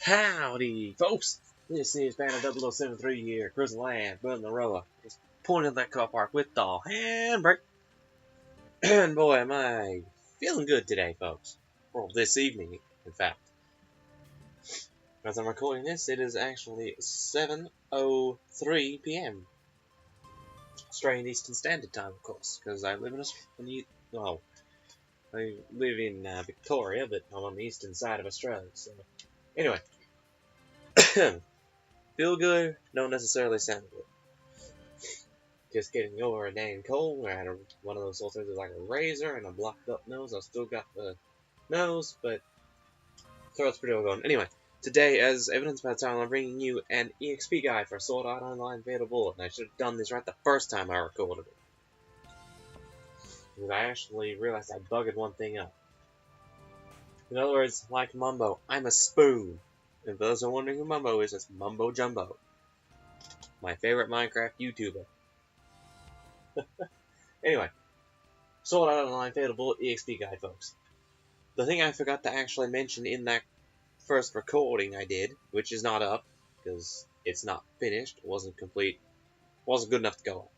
Howdy, folks! This is Banner 0073 here, cruising land, building the roller. Just pulling in that car park with the handbrake. And boy, am I feeling good today, folks. Well, this evening, in fact. As I'm recording this, it is actually 7:03 p.m. Australian Eastern Standard Time, of course, because I live I live in Victoria, but I'm on the eastern side of Australia. So, anyway. Feel good, don't necessarily sound good. Just getting over a dang cold. I had one of those sore things like a razor and a blocked up nose. I still got the nose, but throat's pretty well going. Anyway, today, as evidence by the time, I'm bringing you an EXP guide for Sword Art Online Fatal Bullet. And I should have done this right the first time I recorded it. Because I actually realized I bugged one thing up. In other words, like Mumbo, I'm a spoon. And for those who are wondering who Mumbo is, it's Mumbo Jumbo. My favorite Minecraft YouTuber. Anyway, Sword Art Online Fatal Bullet EXP guide, folks. The thing I forgot to actually mention in that first recording I did, which is not up, because it's not finished, wasn't complete, wasn't good enough to go up,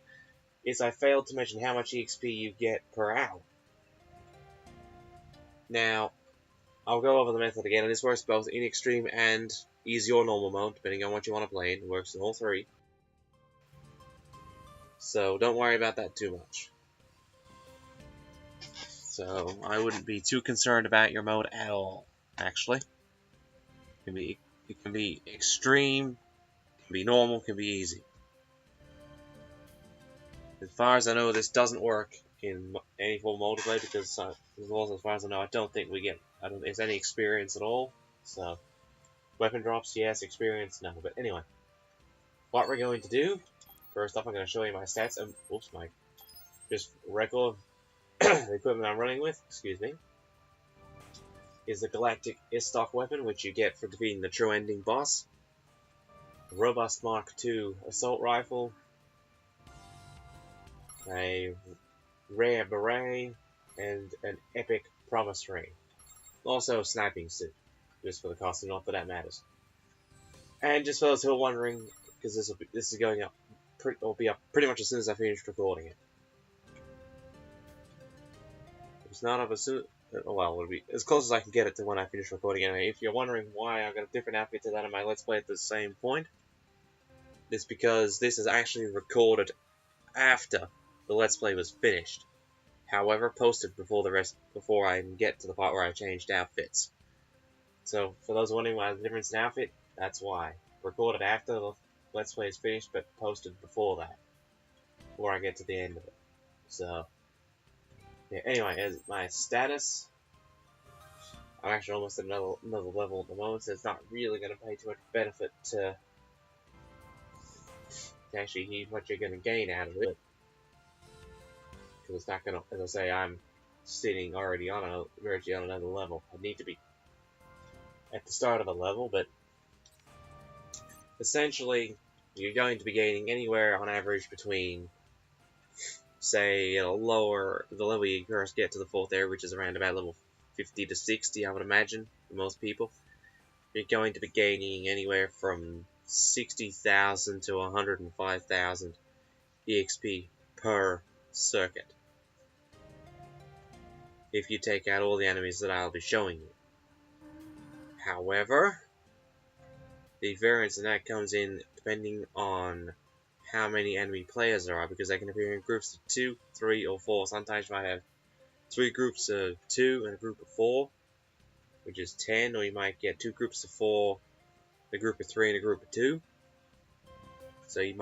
is I failed to mention how much EXP you get per hour. Now, I'll go over the method again, and this works both in extreme and easy or normal mode, depending on what you want to play. It works in all three. So don't worry about that too much. So I wouldn't be too concerned about your mode at all, actually. It can be extreme, it can be normal, it can be easy. As far as I know, this doesn't work in any full multiplayer because, as far as I know, I don't think there's any experience at all. So, weapon drops, yes. Experience, no. But anyway, what we're going to do, first off, I'm going to show you my stats. Just record the equipment I'm running with. Excuse me. Is the Galactic Istock weapon, which you get for defeating the True Ending boss. A Robust Mark II assault rifle. A rare beret, and an epic promise ring. Also a sniping suit, just for the costume, not that matters. And just for those who are wondering, because this is going up, will be up pretty much as soon as I finish recording it. If it's not up as soon, well, it'll be as close as I can get it to when I finish recording anyway. If you're wondering why I got a different outfit to that in my Let's Play at the same point, it's because this is actually recorded after the Let's Play was finished. However, posted before I get to the part where I changed outfits. So, for those wondering why the difference in outfit, that's why. Recorded after the Let's Play is finished, but posted before that. Before I get to the end of it. So, yeah, anyway, as my status, I'm actually almost at another level at the moment, so it's not really going to pay too much benefit to actually hear what you're going to gain out of it. Because it's not going to, as I say, I'm sitting already on virtually on another level. I need to be at the start of a level, but essentially you're going to be gaining anywhere on average between, say, the level you first get to the 4th area, which is around about level 50 to 60, I would imagine, for most people. You're going to be gaining anywhere from 60,000 to 105,000 EXP per circuit, if you take out all the enemies that I'll be showing you. However, the variance in that comes in depending on how many enemy players there are, because they can appear in groups of 2, 3, or 4. Sometimes you might have 3 groups of 2 and a group of 4, which is 10, or you might get 2 groups of 4, a group of 3, and a group of 2. So you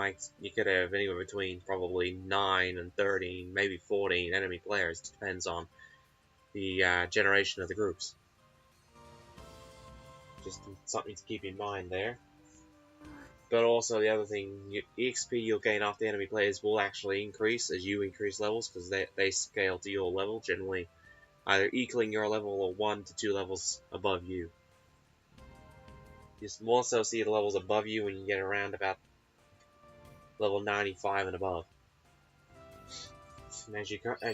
could have anywhere between probably 9 and 13, maybe 14 enemy players. It depends on the generation of the groups. Just something to keep in mind there. But also the other thing, EXP you'll gain off the enemy players will actually increase as you increase levels, because they scale to your level, generally either equaling your level or 1 to 2 levels above you. You more so see the levels above you when you get around about level 95 and above. And as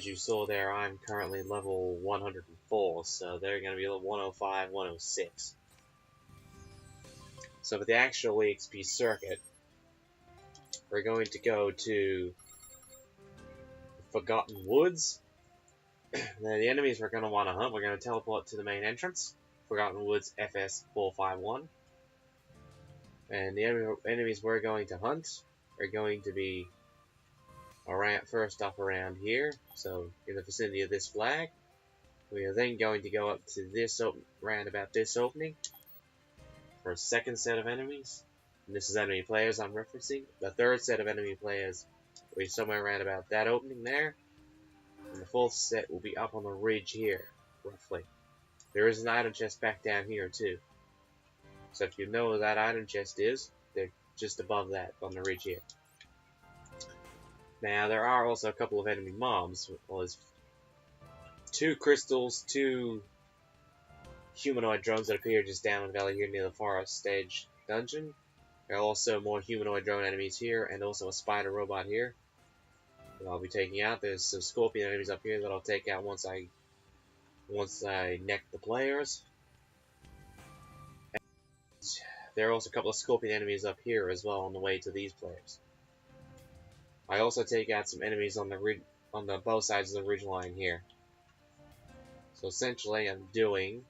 you saw there, I'm currently level 104, so they're going to be level 105, 106. So for the actual EXP circuit, we're going to go to Forgotten Woods. Now the enemies we're going to want to hunt, we're going to teleport to the main entrance, Forgotten Woods FS451. And the enemies we're going to hunt are going to be first up around here, so in the vicinity of this flag. We are then going to go up to this round about this opening for a second set of enemies. And this is enemy players I'm referencing. The third set of enemy players will be somewhere around about that opening there. And the fourth set will be up on the ridge here, roughly. There is an item chest back down here too. So if you know where that item chest is, they're just above that on the ridge here. Now there are also a couple of enemy mobs. Well, there's 2 crystals, 2 humanoid drones that appear just down in the valley here near the forest stage dungeon. There are also more humanoid drone enemies here, and also a spider robot here that I'll be taking out. There's some scorpion enemies up here that I'll take out once I neck the players. And there are also a couple of scorpion enemies up here as well on the way to these players. I also take out some enemies on the both sides of the ridge line here. So essentially, I'm doing.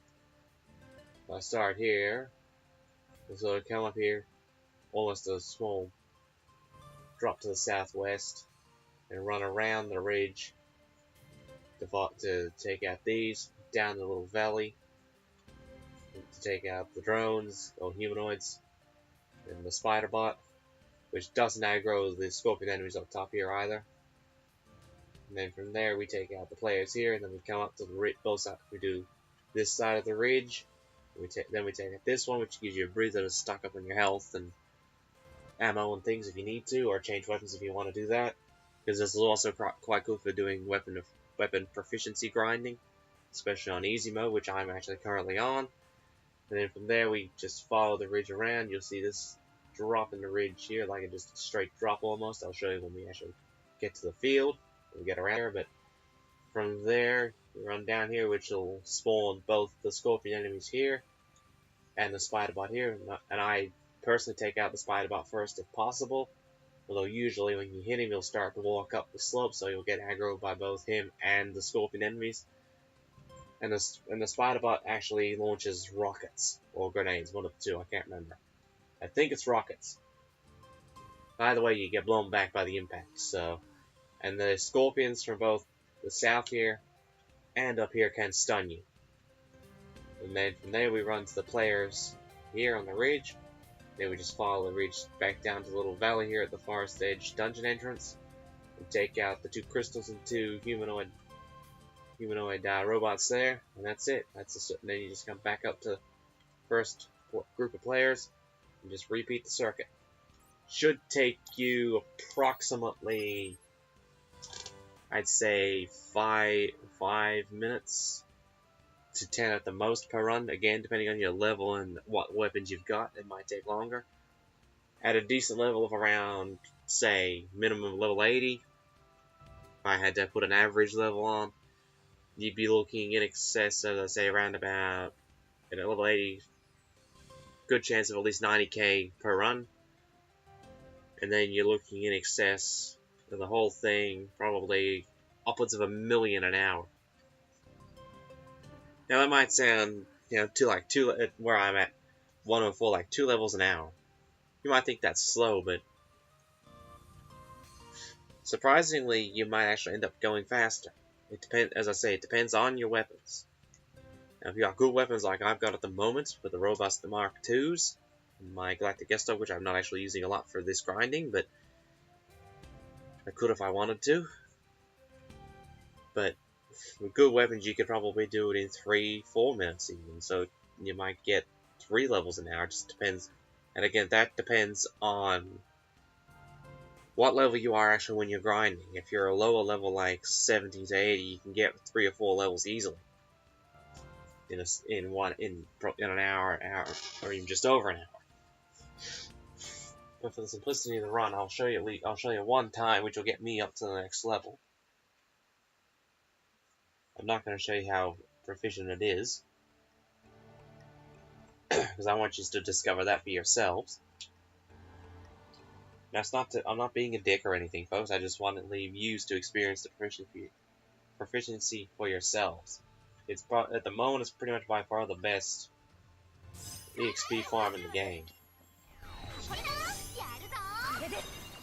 I start here, so I come up here, almost a small drop to the southwest, and run around the ridge to take out these, down the little valley, to take out the drones, or humanoids, and the spider bot, which doesn't aggro the scorpion enemies up top here either. And then from there we take out the players here, and then we come up to the ridge, both sides. We do this side of the ridge, then we take out this one, which gives you a breather to stock up on your health and ammo and things if you need to, or change weapons if you want to do that. Because this is also quite good for doing weapon proficiency grinding, especially on easy mode, which I'm actually currently on. And then from there we just follow the ridge around. You'll see this drop in the ridge here, like just a straight drop almost. I'll show you when we actually get to the field. We get around here, but from there we run down here, which will spawn both the scorpion enemies here and the spider bot here. And I personally take out the spider bot first if possible. Although usually when you hit him, he'll start to walk up the slope, so you'll get aggroed by both him and the scorpion enemies. And the spider bot actually launches rockets or grenades, one of the two. I can't remember. I think it's rockets. Either way, you get blown back by the impact. So, and the scorpions from both the south here and up here can stun you. And then from there we run to the players here on the ridge. Then we just follow the ridge back down to the little valley here at the forest edge dungeon entrance. And take out the 2 crystals and 2 humanoid robots there, and that's it. And then you just come back up to the first group of players and just repeat the circuit. Should take you approximately, I'd say 5 minutes to 10 at the most per run. Again, depending on your level and what weapons you've got, it might take longer. At a decent level of around, say, minimum level 80, if I had to put an average level on, you'd be looking in excess of, let's say, around about, at a level 80, good chance of at least 90k per run. And then you're looking in excess of the whole thing, probably upwards of 1 million an hour. Now that might sound, where I'm at 104, like 2 levels an hour. You might think that's slow, but surprisingly, you might actually end up going faster. It depends, as I say, it depends on your weapons. Now, if you got good weapons like I've got at the moment with the robust Mark IIs, my Galactic Gesto, which I'm not actually using a lot for this grinding, but I could if I wanted to. But with good weapons, you could probably do it in 3-4 minutes even, so you might get 3 levels an hour. It just depends. And again, that depends on what level you are actually when you're grinding. If you're a lower level like 70 to 80, you can get 3 or 4 levels easily in an hour, or even just over an hour. But for the simplicity of the run, I'll show you one time, which will get me up to the next level. I'm not going to show you how proficient it is. because I want you to discover that for yourselves. Now, I'm not being a dick or anything, folks. I just want to leave you to experience the proficiency for yourselves. At the moment, it's pretty much by far the best EXP farm in the game.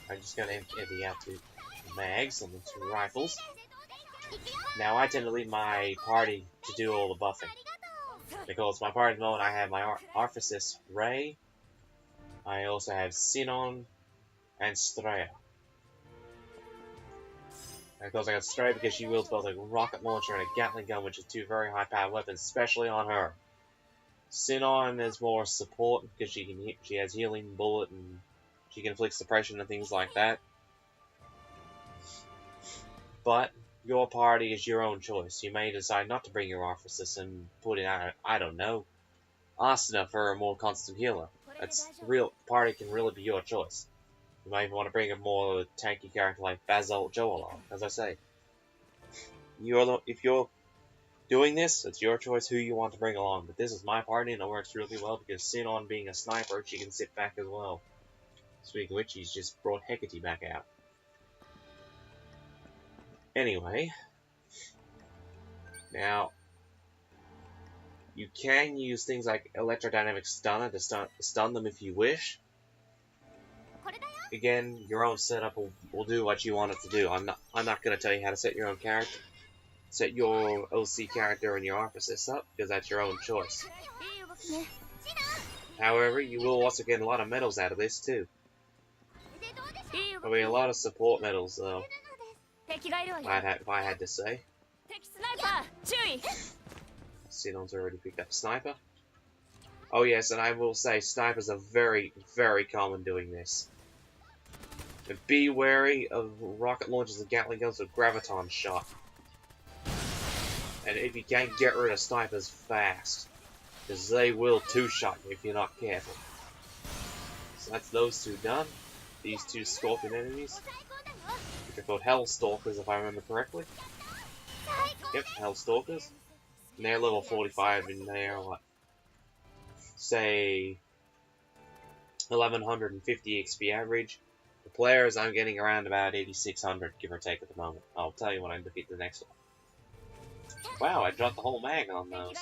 I'm just gonna empty out 2 mags and 2 rifles. Now, I tend to leave my party to do all the buffing. Because my party mode, I have my Arphasis Ray. I also have Sinon and Straya. And of course, I got Straya because she wields both a rocket launcher and a Gatling gun, which are 2 very high-powered weapons, especially on her. Sinon is more support because she has healing bullet and she can inflict suppression and things like that. But your party is your own choice. You may decide not to bring your Arphasis and put in, I don't know, Asuna for a more constant healer. Party can really be your choice. You might even want to bring a more tanky character like Basalt Joe along. As I say, if you're doing this, it's your choice who you want to bring along. But this is my party and it works really well because Sinon being a sniper, she can sit back as well. Speaking of which, he's just brought Hecate back out. Anyway, now, you can use things like electrodynamic stunner to stun them if you wish. Again, your own setup will do what you want it to do. I'm not going to tell you how to set your own character. Set your OC character and your Arphasis up, because that's your own choice. However, you will also get a lot of medals out of this too. I mean, a lot of support medals though, if I had to say. Sinon's already picked up Sniper. Oh yes, and I will say, snipers are very, very common doing this. And be wary of rocket launchers and Gatling guns with graviton shot. And if you can, get rid of snipers fast, because they will two-shot you if you're not careful. So that's those 2 done. These 2 Scorpion enemies, which are called Hellstalkers if I remember correctly. Yep, Hellstalkers. And they're level 45 and they're like, say, 1150 XP average. The players, I'm getting around about 8600, give or take at the moment. I'll tell you when I defeat the next one. Wow, I dropped the whole mag on those.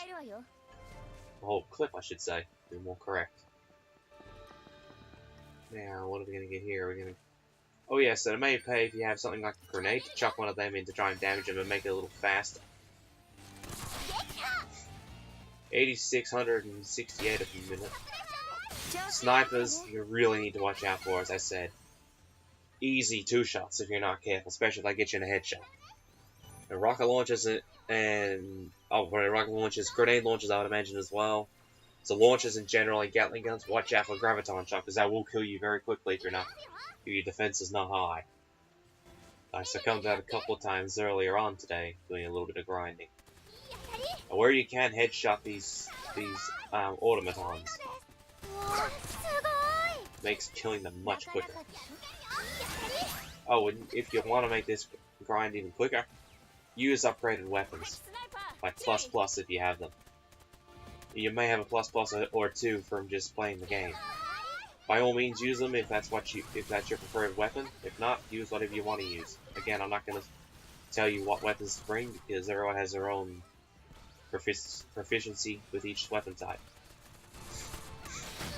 The whole clip, I should say, to be more correct. Now, what are we going to get here? We're going to... Oh yes, so it may pay if you have something like a grenade to chuck one of them in to try and damage them and make it a little faster. 8668 at the minute. Snipers, you really need to watch out for, as I said. Easy 2-shots if you're not careful, especially if they get you in a headshot. And rocket launchers rocket launchers, grenade launchers I would imagine as well. So launchers in general and Gatling guns, watch out for graviton shot because that will kill you very quickly if your defense is not high. I succumbed to that a couple of times earlier on today, doing a little bit of grinding. And where you can headshot these automatons, makes killing them much quicker. Oh, and if you want to make this grind even quicker, use upgraded weapons, like ++ if you have them. You may have a ++ or 2 from just playing the game. By all means, use them if that's your preferred weapon. If not, use whatever you want to use. Again, I'm not going to tell you what weapons to bring because everyone has their own proficiency with each weapon type.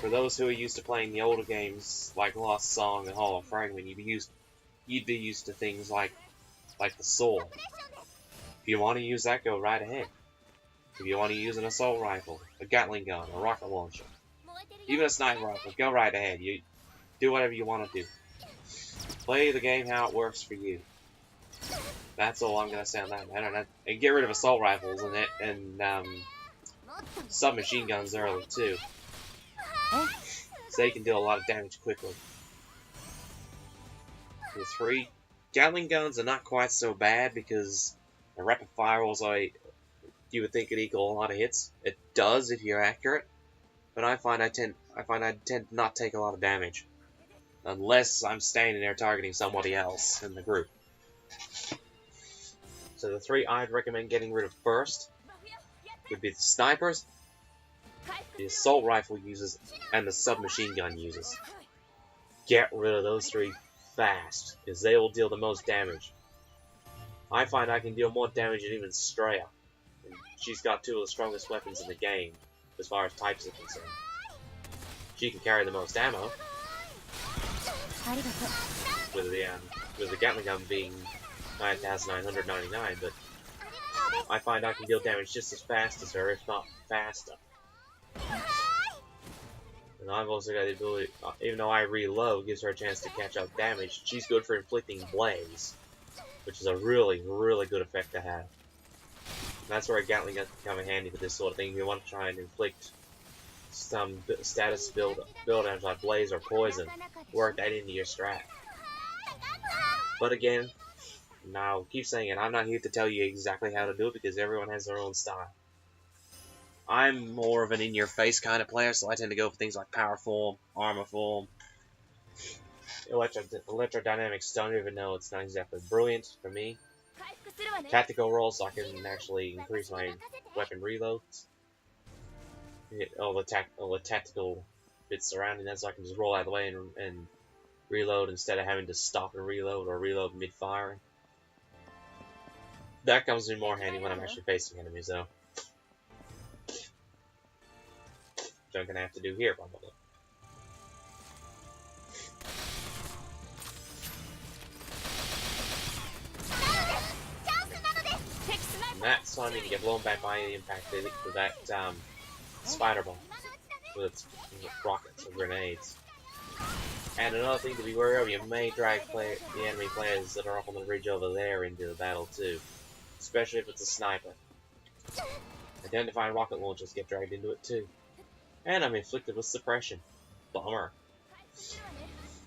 For those who are used to playing the older games like Lost Song and Hall of Fragment, you'd be used to things like the sword. If you want to use that, go right ahead. If you want to use an assault rifle, a Gatling gun, a rocket launcher, even a sniper rifle, go right ahead. You do whatever you want to do. Play the game how it works for you. That's all I'm gonna say on that matter. And get rid of assault rifles and submachine guns early too, so they can deal a lot of damage quickly. The 3 Gatling guns are not quite so bad because the rapid fire, although you would think it equal a lot of hits, it does if you're accurate. But I find I tend to not take a lot of damage unless I'm standing there targeting somebody else in the group. So the 3 I'd recommend getting rid of first would be the snipers, the assault rifle uses, and the submachine gun uses. Get rid of those three fast, because they will deal the most damage. I find I can deal more damage than even Straya. And she's got two of the strongest weapons in the game, as far as types are concerned. She can carry the most ammo, with the Gatling gun being 9,999, but I find I can deal damage just as fast as her, if not faster. And I've also got the ability, even though I reload, gives her a chance to catch up damage. She's good for inflicting blaze, which is a really, really good effect to have. And that's where a Gatling gun can come in handy for this sort of thing. If you want to try and inflict some status build damage like blaze or poison, work that into your strat. But again, now keep saying it, I'm not here to tell you exactly how to do it because everyone has their own style. I'm more of an in-your-face kind of player, so I tend to go for things like power form, armor form, electrodynamics. Don't even know, it's not exactly brilliant for me. Tactical rolls, so I can actually increase my weapon reloads. All the tactical bits surrounding that, so I can just roll out of the way and reload instead of having to stop and reload or reload mid-firing. That comes in more handy when I'm actually facing enemies, though. Which I'm gonna have to do here, probably. And that's why I mean to get blown back by the impact with that spider bomb with its rockets or grenades. And another thing to be wary of, you may drag the enemy players that are up on the ridge over there into the battle too, especially if it's a sniper. Identifying rocket launchers get dragged into it too. And I'm inflicted with suppression. Bummer.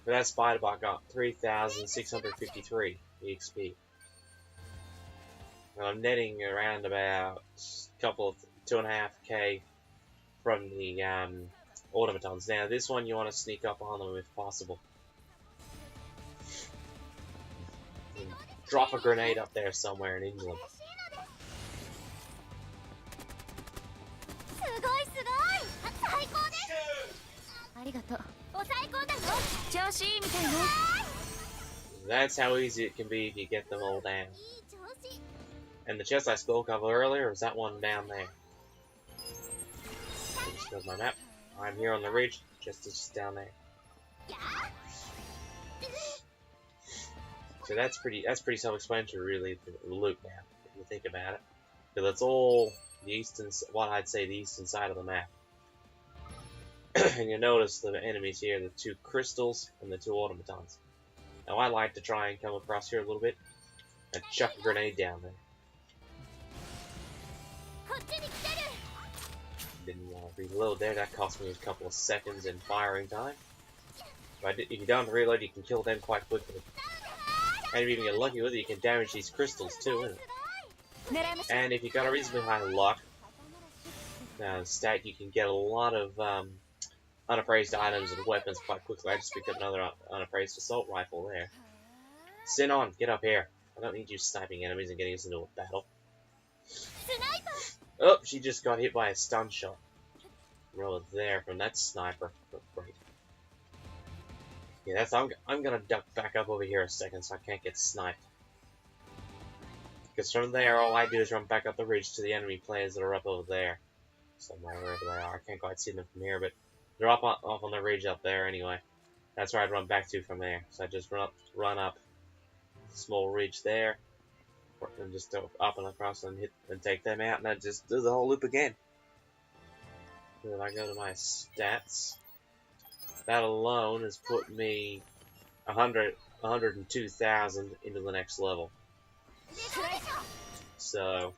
But that spider bot got 3,653 EXP. And I'm netting around about a couple of 2.5k from the automatons. Now this one you want to sneak up on them if possible. And drop a grenade up there somewhere in England. That's how easy it can be if you get them all down. And the chest I spoke of earlier is that one down there. Just goes my map. I'm here on the ridge, just down there. So that's pretty self-explanatory, really, the loot map, if you think about it. Because it's all the eastern, what I'd say the eastern side of the map. And you notice the enemies here, the two crystals and the two automatons. Now I like to try and come across here a little bit and chuck a grenade down there. Didn't want to reload there, that cost me a couple of seconds in firing time. If you don't reload, you can kill them quite quickly. And if you even get lucky with it, you can damage these crystals too, isn't it? And if you got a reasonably high luck stat, you can get a lot of unappraised items and weapons quite quickly. I just picked up another unappraised assault rifle there. Sinon, get up here. I don't need you sniping enemies and getting us into a battle. Oh, she just got hit by a stun shot. Roll there from that sniper. Oh, great. Yeah, I'm gonna duck back up over here a second so I can't get sniped. Because from there, all I do is run back up the ridge to the enemy players that are up over there. Somewhere, wherever they are. I can't quite see them from here, but they're up on the ridge up there anyway. That's where I'd run back to from there. So I just run up the small ridge there. And just up and across and hit and take them out, and I just do the whole loop again. And then I go to my stats. That alone has put me 102,000 into the next level. So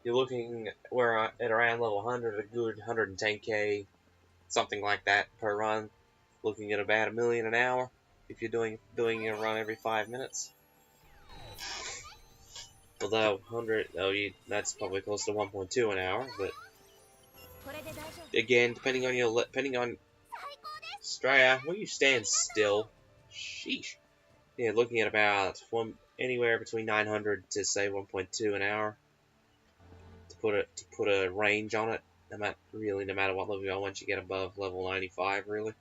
you're looking at around level 100, a good 110k, something like that per run. Looking at about $1 million an hour if you're doing a run every 5 minutes. Although that's probably close to 1.2 an hour, but again, depending on Straya, will you stand still? Sheesh. Yeah, looking at about anywhere between 900 to say 1.2 an hour, put a range on it. No matter what level you are, once you get above level 95, really,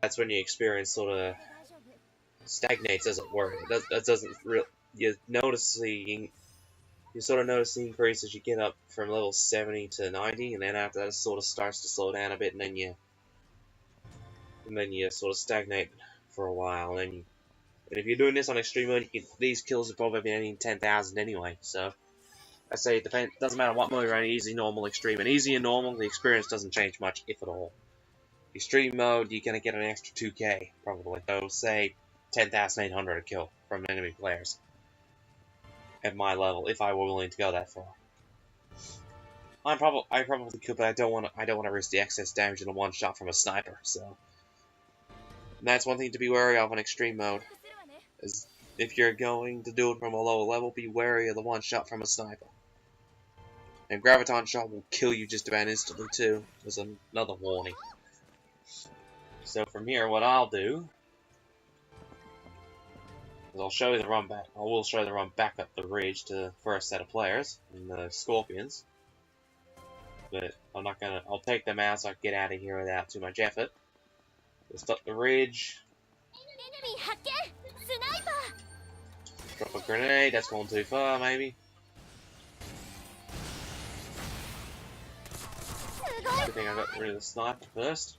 that's when your experience sort of stagnates, as it were. That doesn't real. You sort of notice the increase as you get up from level 70 to 90, and then after that it sort of starts to slow down a bit, and then you sort of stagnate for a while. And if you're doing this on extreme mode, these kills are probably be ending 10,000 anyway. So I say it doesn't matter what mode you're on, easy, normal, extreme. And easy and normal, the experience doesn't change much, if at all. Extreme mode, you're gonna get an extra 2k probably. So say 10,800 a kill from enemy players at my level, if I were willing to go that far. I probably could, but I don't want to risk the excess damage in a one shot from a sniper. So and that's one thing to be wary of on extreme mode. Is if you're going to do it from a lower level, be wary of the one shot from a sniper. And graviton shot will kill you just about instantly too. There's another warning. So from here, what I'll do is I'll show you the run back. I will show you the run back up the ridge to the first set of players and the scorpions. But I'm not gonna. I'll take them out so I can get out of here without too much effort. Just up the ridge. Drop a grenade. That's going too far, maybe. Good thing I got rid of the sniper first.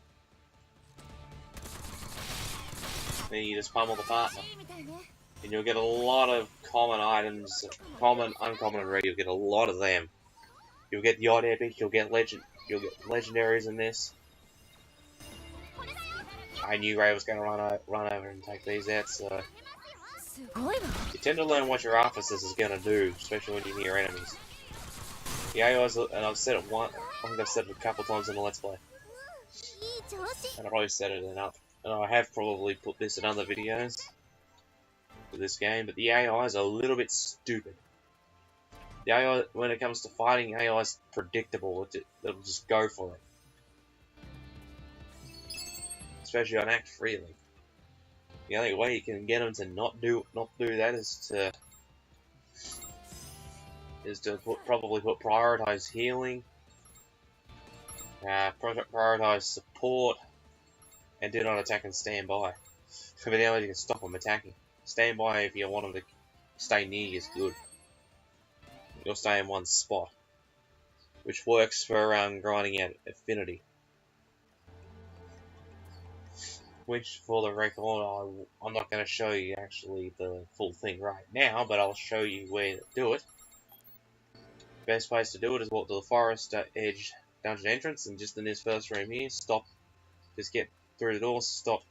Then you just pummel the partner. And you'll get a lot of common items, common, uncommon, and rare. You'll get a lot of them. You'll get the odd epic. You'll get legendaries in this. I knew Ray was going to run over and take these out, so you tend to learn what your officers is going to do, especially when you hear enemies. The AIs, and I've said it I think I've said it a couple times in the Let's Play. And I probably said it enough. And I have probably put this in other videos for this game, but the AI is a little bit stupid. The AI, when it comes to fighting, AI is predictable. It'll just go for it. Especially on Act Freely. The only way you can get them to not do that is to probably prioritize healing, prioritize support, and do not attack and stand by. But the only way you can stop them attacking. Stand by if you want them to stay near you is good. You'll stay in one spot, which works for grinding out affinity. Which, for the record, I'm not going to show you actually the full thing right now, but I'll show you where to do it. Best place to do it is walk to the forest edge dungeon entrance, and just in this first room here, stop. Just get through the door. Stop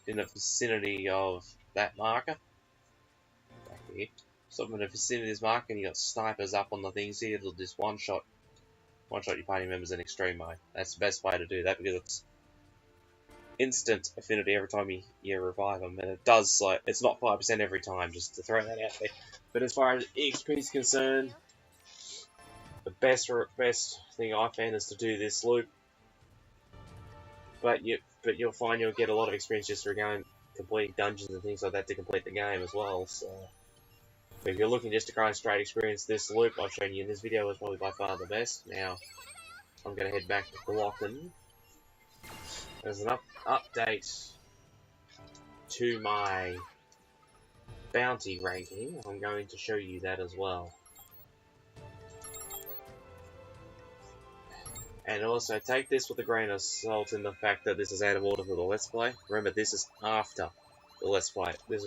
in the vicinity of that marker. Back here. Stop in the vicinity of this marker, and you got snipers up on the things here. It'll just one shot your party members in extreme mode. That's the best way to do that because it's instant affinity every time you revive them, and it does it's not 5% every time. Just to throw that out there. But as far as EXP is concerned, the best thing I found is to do this loop. But you'll find you'll get a lot of experience just for going completing dungeons and things like that to complete the game as well. So if you're looking just to grind straight experience, this loop I've shown you in this video is probably by far the best. Now I'm going to head back to Glocken. There's an update to my bounty ranking. I'm going to show you that as well. And also take this with a grain of salt in the fact that this is out of order for the Let's Play. Remember, this is after the Let's Play. This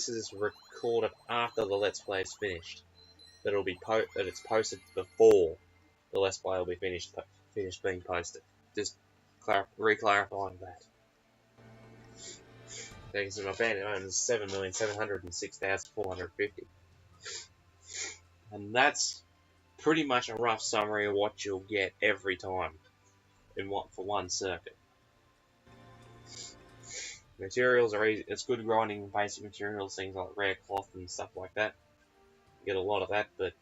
is recorded after the Let's Play is finished. That it's posted before the Let's Play will be finished being posted. Just re-clarifying that. Thanks to my bandit owns 7,706,450. And that's pretty much a rough summary of what you'll get every time for one circuit. Materials are easy. It's good grinding basic materials, things like rare cloth and stuff like that. You get a lot of that, but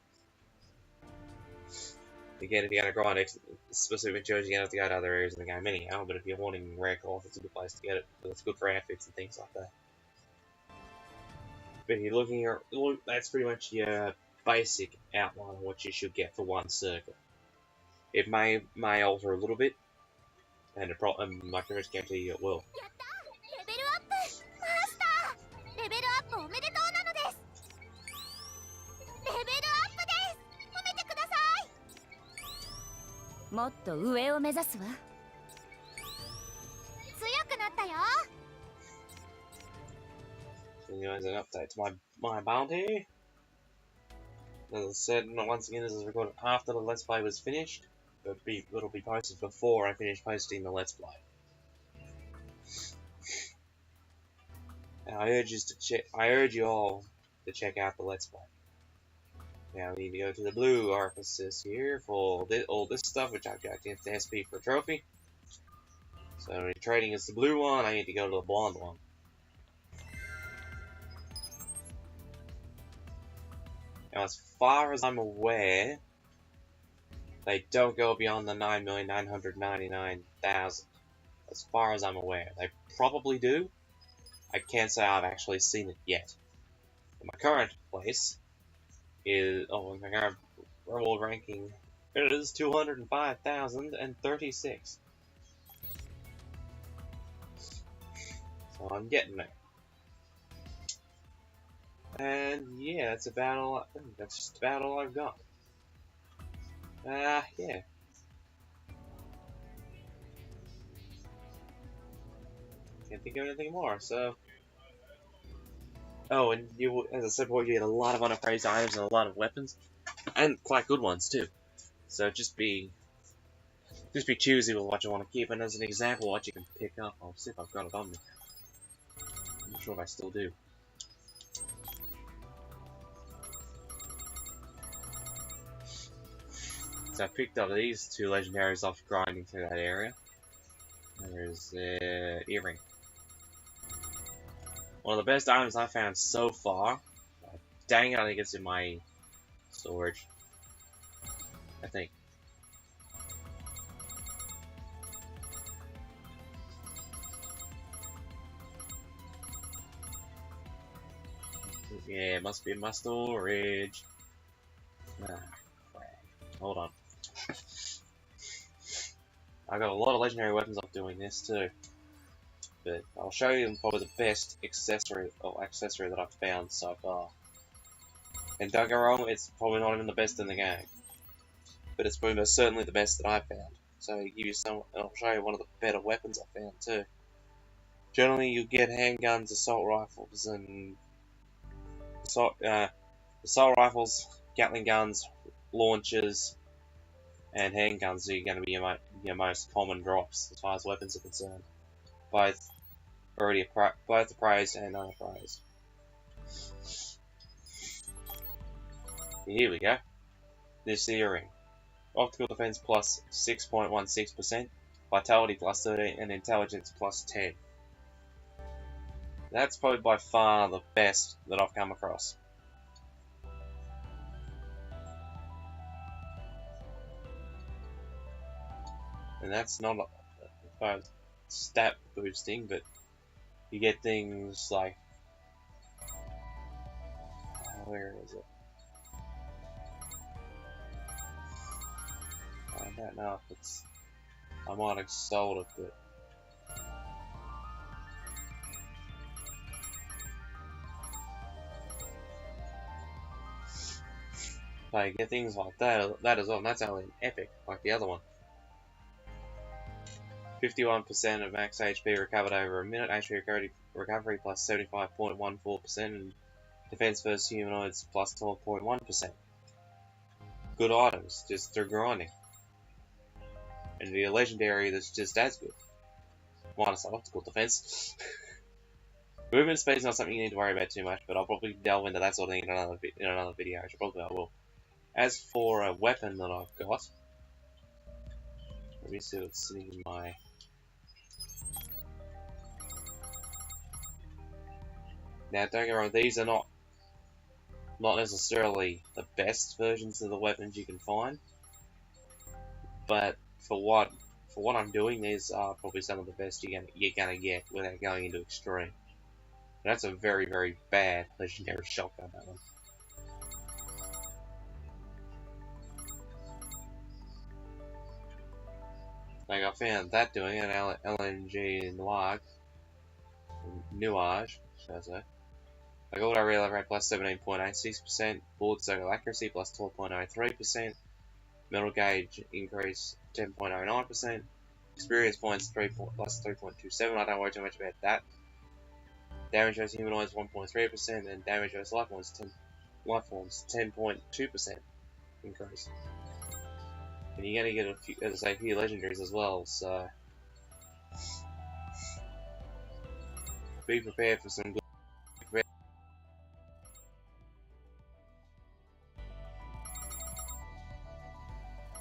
again, if you're going to grind specific materials, you're going to have to go to other areas in the game anyhow. But if you're wanting rare cloth, it's a good place to get it. It's good for outfits and things like that. But you're looking at, look, that's pretty much your basic outline of what you should get for one circle. It may alter a little bit, and my pretty much guarantee you it will. So anyways, an update to my bounty. As I said, once again, this is recorded after the Let's Play was finished. It'll be posted before I finish posting the Let's Play. And I urge you all to check out the Let's Play. Now we need to go to the blue orifices here for all this stuff, which I've got against the SP for a trophy. So when you're trading as the blue one, I need to go to the blonde one. Now, as far as I'm aware, they don't go beyond the 9,999,000. As far as I'm aware, they probably do. I can't say I've actually seen it yet. But my current place is my current reward ranking. It is 205,036. So I'm getting there. And yeah, that's about all. That's just about all I've got. Yeah. Can't think of anything more. So. Oh, and you, as I said before, you get a lot of unappraised items and a lot of weapons, and quite good ones too. So just be choosy with what you want to keep. And as an example, what you can pick up. I'll see if I've got it on me. I'm not sure if I still do. So I picked up these two legendaries off grinding through that area. There's the earring. One of the best items I've found so far. Dang it, I think it's in my storage. I think. Yeah, it must be in my storage. Hold on. I got a lot of legendary weapons off doing this too. But I'll show you probably the best accessory that I've found so far. And don't get me wrong, it's probably not even the best in the game. But it's probably most certainly the best that I've found. So I'll give you I'll show you one of the better weapons I found too. Generally you get handguns, assault rifles, and assault rifles, Gatling guns, launchers, and handguns are going to be your most common drops as far as weapons are concerned. Both appraised and unappraised. Here we go. This earring. Optical defense plus 6.16%, vitality plus 13, and intelligence plus 10. That's probably by far the best that I've come across. And that's not stat boosting, but you get things like, where is it? I don't know if it's, I might have sold it, but you get things like that as well, and that's only an epic, like the other one. 51% of max HP recovered over a minute, HP recovery plus 75.14%, and defense versus humanoids plus 12.1%. Good items, just through grinding. And the legendary that's just as good. Minus optical defense. Movement speed is not something you need to worry about too much, but I'll probably delve into that sort of thing in another video, which probably I will. As for a weapon that I've got, let me see what's sitting in my... Now, don't get me wrong, these are not necessarily the best versions of the weapons you can find, but for what I'm doing, these are probably some of the best you're gonna get without going into extreme. That's a very, very bad legendary shotgun, that one. Like, I found that doing an LNG Nuage, should I say. Like, auto reload rate plus 17.86%, bullet circle accuracy plus 12.03%, metal gauge increase 10.09%, experience points plus 3.27. I don't worry too much about that. Damage versus humanoids 1.3%, and damage versus life forms 10.2% increase. And you're gonna get a few, as I say, a few legendaries as well, so be prepared for some good.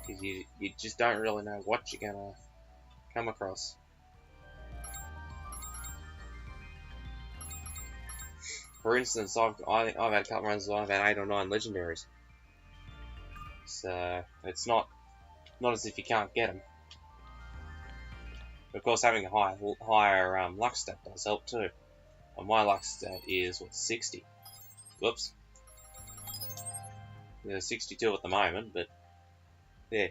Because you just don't really know what you're gonna come across. For instance, I've had a couple runs where I've had 8 or 9 legendaries, so it's not as if you can't get them. Of course, having a higher luck stat does help too. And my luck stat is what, 60. Whoops. Yeah, 62 at the moment, but yeah.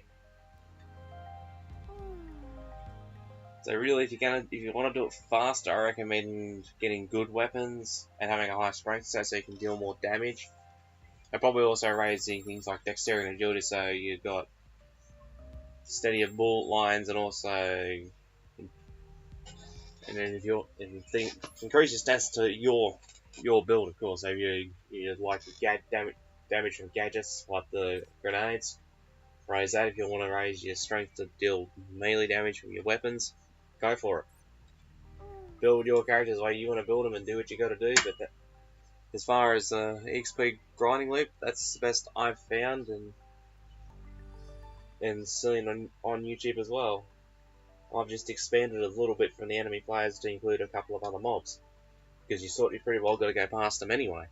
So really, if you want to do it faster, I recommend getting good weapons and having a high strength so you can deal more damage. And probably also raising things like dexterity and agility, so you've got steadier bullet lines, and also, and then if you think increase your stats to your build, of course. So if you like damage from gadgets like the grenades, raise that. If you want to raise your strength to deal melee damage from your weapons, go for it. Build your characters the way you want to build them and do what you got to do. But as far as EXP grinding loop, that's the best I've found and seen on YouTube as well. I've just expanded a little bit from the enemy players to include a couple of other mobs, because you pretty well got to go past them anyway.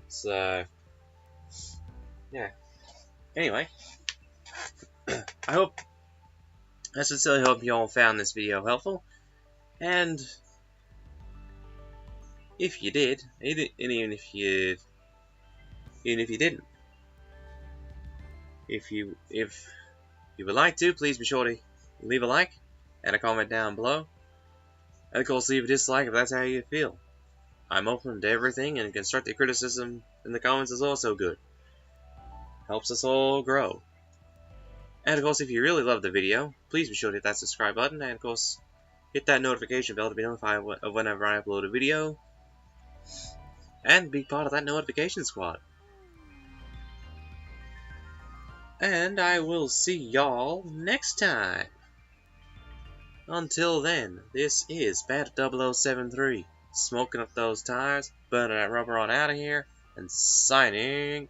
So yeah. Anyway, I sincerely hope you all found this video helpful, and if you did, even if you didn't, if you would like to, please be sure to leave a like and a comment down below, and of course leave a dislike if that's how you feel. I'm open to everything, and constructive criticism in the comments is also good. Helps us all grow. And of course, if you really love the video, please be sure to hit that subscribe button, and of course hit that notification bell to be notified of whenever I upload a video, and be part of that notification squad. And I will see y'all next time. Until then, this is Bad 0073, smoking up those tires, burning that rubber on out of here, and signing